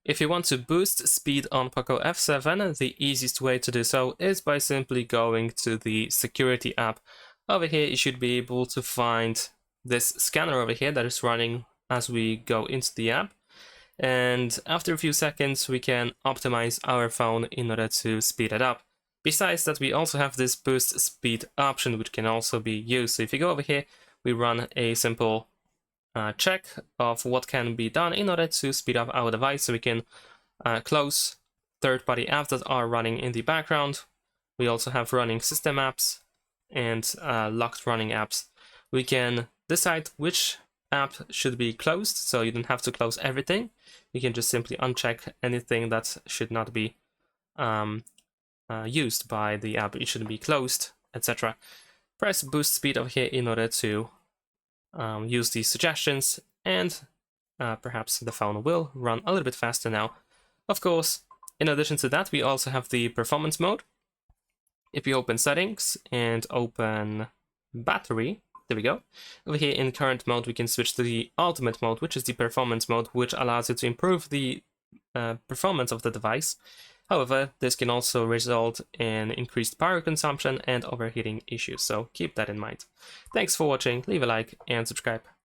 If you want to boost speed on POCO F7, the easiest way to do so is by simply going to the security app. Over here, you should be able to find this scanner over here that is running as we go into the app. And after a few seconds, we can optimize our phone in order to speed it up. Besides that, we also have this boost speed option, which can also be used. So if you go over here, we run a simple check of what can be done in order to speed up our device. So we can close third-party apps that are running in the background. We also have running system apps and locked running apps. We can decide which app should be closed, so you don't have to close everything. You can just simply uncheck anything that should not be used by the app. It should be closed, etc. Press boost speed over here in order to use these suggestions, and perhaps the phone will run a little bit faster now. Of course, in addition to that, we also have the performance mode. If you open settings and open battery, there we go. Over here in current mode, we can switch to the ultimate mode, which is the performance mode, which allows you to improve the performance of the device. However, this can also result in increased power consumption and overheating issues, so keep that in mind. Thanks for watching, leave a like and subscribe.